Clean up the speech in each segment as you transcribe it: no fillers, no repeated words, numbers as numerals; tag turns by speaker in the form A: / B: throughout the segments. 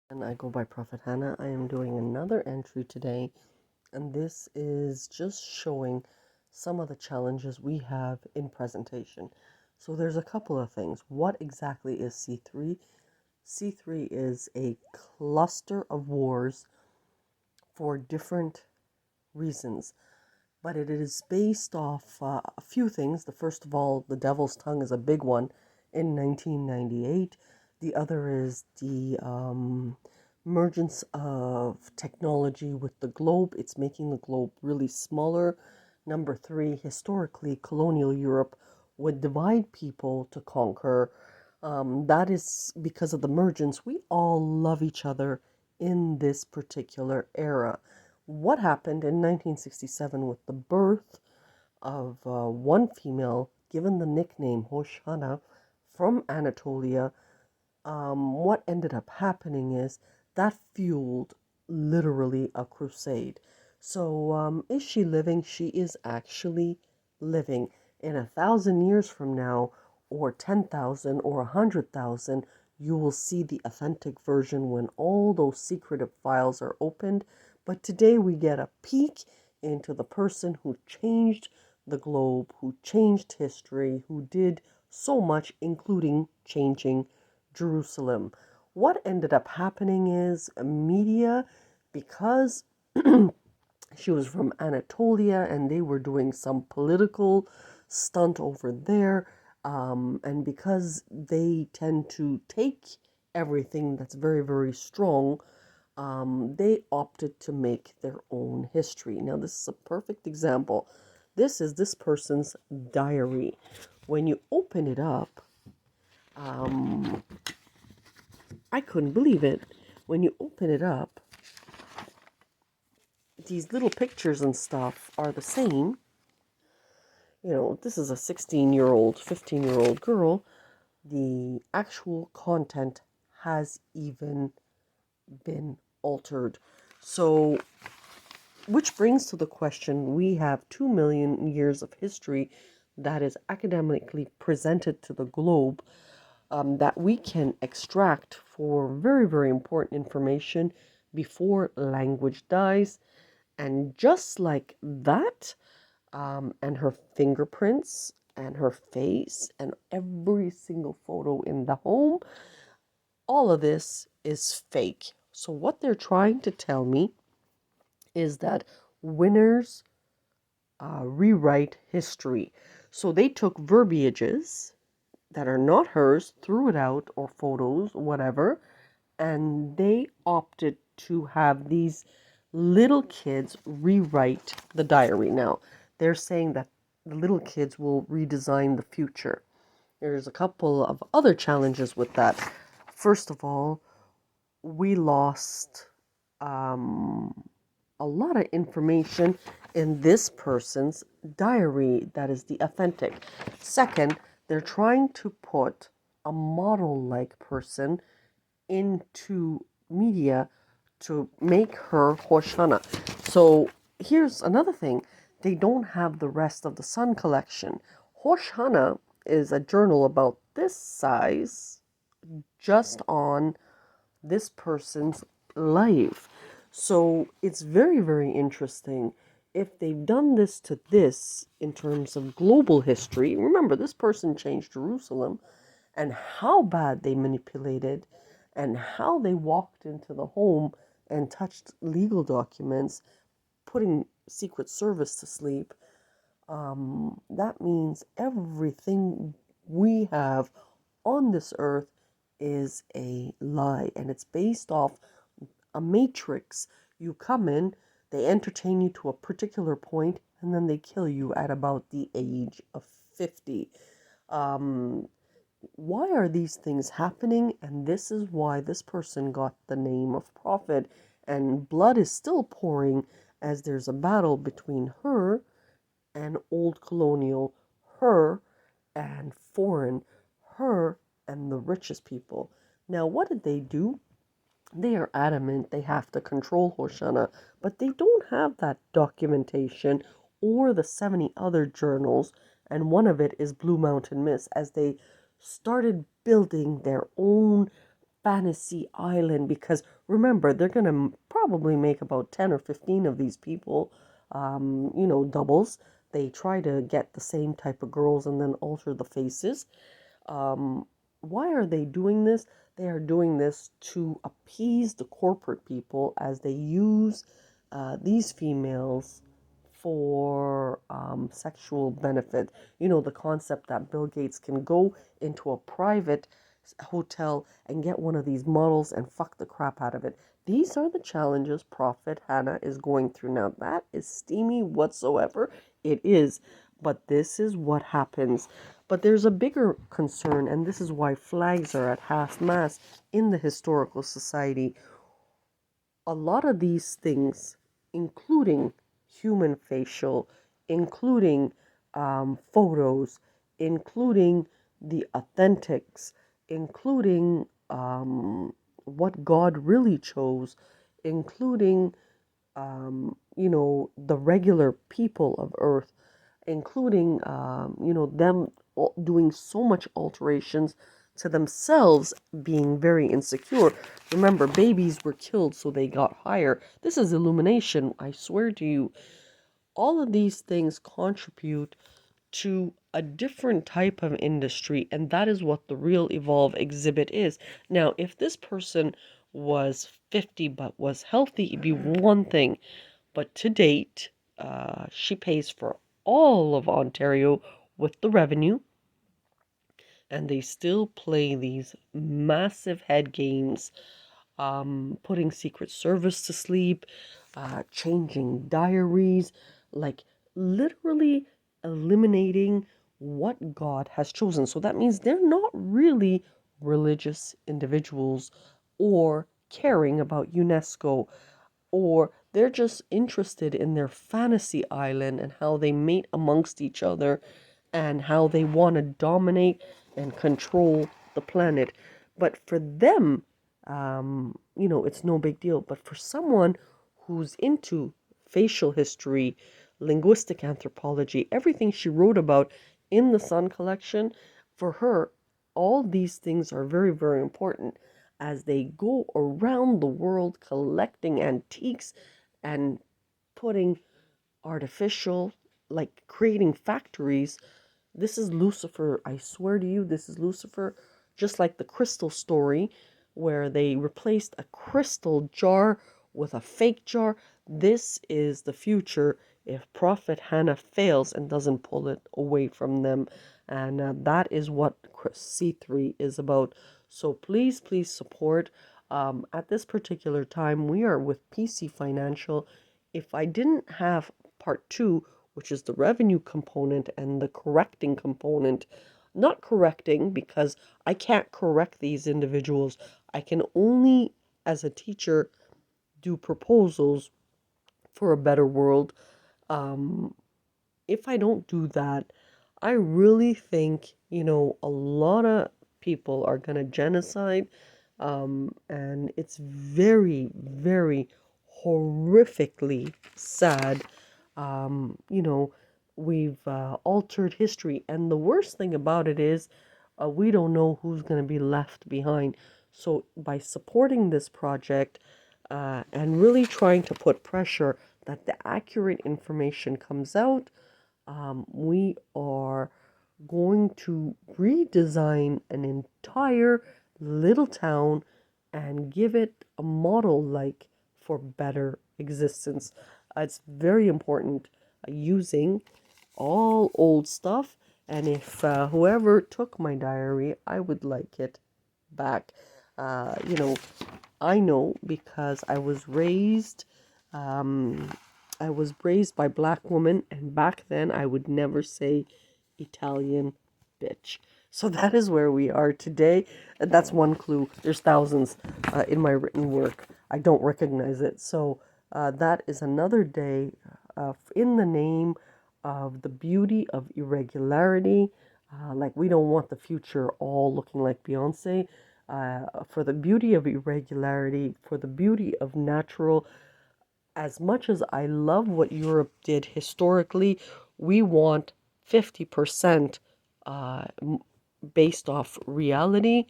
A: And I go by Prophet Hanna. I am doing another entry today, and this is just showing some of the challenges we have in presentation. So there's a couple of things. What exactly is C3? C3 is a cluster of wars for different reasons, but it is based off a few things. The first of all, the Devil's Tongue is a big one in 1998. The other is the emergence of technology with the globe. It's making the globe really smaller. Number three, historically, colonial Europe would divide people to conquer. That is because of the emergence. We all love each other in this particular era. What happened in 1967 with the birth of one female given the nickname Hosh Hanna from Anatolia? What ended up happening is that fueled literally a crusade. So, is she living? She is actually living. In 1,000 years from now, or 10,000 or 100,000, you will see the authentic version when all those secretive files are opened. But today we get a peek into the person who changed the globe, who changed history, who did so much, including changing Jerusalem. What ended up happening is media, because she was from Anatolia and they were doing some political stunt over there, and because they tend to take everything that's very, very strong, they opted to make their own history. Now, this is a perfect example. This is this person's diary. When you open it up, um, I couldn't believe it. When you open it up, these little pictures and stuff are the same. You know, this is a 16-year-old, 15-year-old girl. The actual content has even been altered. So, which brings to the question, we have 2 million years of history that is academically presented to the globe, that we can extract for very, very important information before language dies. And just like that, and her fingerprints and her face and every single photo in the home, all of this is fake. So, what they're trying to tell me is that winners rewrite history. So, they took verbiages that are not hers, threw it out, or photos, whatever, and they opted to have these little kids rewrite the diary. Now, they're saying that the little kids will redesign the future. There's a couple of other challenges with that. First of all, we lost a lot of information in this person's diary that is the authentic. Second, they're trying to put a model like person into media to make her Hosh Hanna. So here's another thing. They don't have the rest of the Sun collection. Hosh Hanna is a journal about this size just on this person's life. So it's very, very interesting. If they've done this to this in terms of global history, remember this person changed Jerusalem, and how bad they manipulated and how they walked into the home and touched legal documents, putting Secret Service to sleep. That means everything we have on this earth is a lie, and it's based off a matrix. You come in, they entertain you to a particular point, and then they kill you at about the age of 50. Um, why are these things happening? And this is why this person got the name of prophet, and blood is still pouring as there's a battle between her and old colonial, her and foreign, her and the richest people. Now, what did they do? They are adamant they have to control Hosh Hanna, but they don't have that documentation or the 70 other journals, and one of it is Blue Mountain Mist, as they started building their own fantasy island, because remember, they're going to probably make about 10 or 15 of these people, doubles. They try to get the same type of girls and then alter the faces. Um, why are they doing this? They are doing this to appease the corporate people as they use these females for sexual benefit. You know, the concept that Bill Gates can go into a private hotel and get one of these models and fuck the crap out of it. These are the challenges Prophet Hanna is going through now. That is steamy whatsoever. It is. But this is what happens. But there's a bigger concern, and this is why flags are at half mast in the historical society. A lot of these things, including human facial, including photos, including the authentics, including what God really chose, including the regular people of Earth, including, them doing so much alterations to themselves, being very insecure. Remember, babies were killed so they got higher. This is illumination, I swear to you. All of these things contribute to a different type of industry, and that is what the real Evolve exhibit is. Now, if this person was 50 but was healthy, it'd be one thing. But to date, she pays for all of Ontario with the revenue, and they still play these massive head games, putting Secret Service to sleep, changing diaries, like literally eliminating what God has chosen. So that means they're not really religious individuals or caring about UNESCO, or they're just interested in their fantasy island and how they mate amongst each other and how they want to dominate and control the planet. But for them, it's no big deal. But for someone who's into facial history, linguistic anthropology, everything she wrote about in the Sun collection, for her, all these things are very, very important as they go around the world collecting antiques and putting artificial, like creating factories. This is Lucifer. I swear to you, this is Lucifer. Just like the crystal story, where they replaced a crystal jar with a fake jar. This is the future if Prophet Hanna fails and doesn't pull it away from them. And that is what C3 is about. So please, please support. At this particular time, we are with PC Financial. If I didn't have part two, which is the revenue component and the correcting component, not correcting because I can't correct these individuals. I can only, as a teacher, do proposals for a better world. Um, if I don't do that, I really think, a lot of people are going to genocide. And it's very, very horrifically sad. We've altered history. And the worst thing about it is we don't know who's going to be left behind. So by supporting this project and really trying to put pressure that the accurate information comes out, we are going to redesign an entire little town and give it a model like for better existence. It's very important using all old stuff, and if whoever took my diary, I would like it back. Uh, you know, I know because um, I was raised by black women, and back then I would never say Italian bitch. So that is where we are today. And that's one clue. There's thousands in my written work. I don't recognize it. So that is another day in the name of the beauty of irregularity. Like we don't want the future all looking like Beyonce. For the beauty of irregularity, for the beauty of natural. As much as I love what Europe did historically, we want 50% based off reality.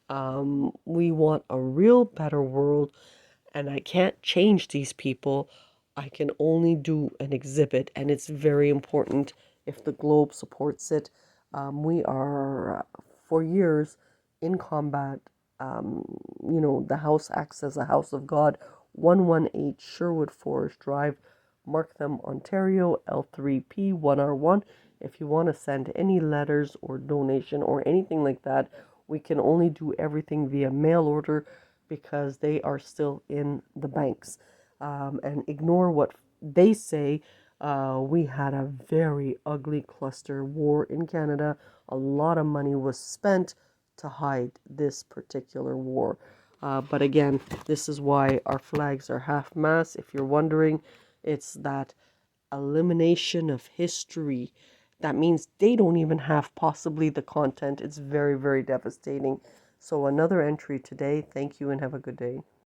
A: We want a real better world, and I can't change these people. I can only do an exhibit, and it's very important if the globe supports it. We are, for years, in combat. Um, the house acts as a house of God. 118 Sherwood Forest Drive, Markham, Ontario, L3P 1R1. If you want to send any letters or donation or anything like that, we can only do everything via mail order because they are still in the banks. And ignore what they say. We had a very ugly cluster war in Canada. A lot of money was spent to hide this particular war. But again, this is why our flags are half mast. If you're wondering, it's that elimination of history. That means they don't even have possibly the content. It's very, very devastating. So, another entry today. Thank you and have a good day.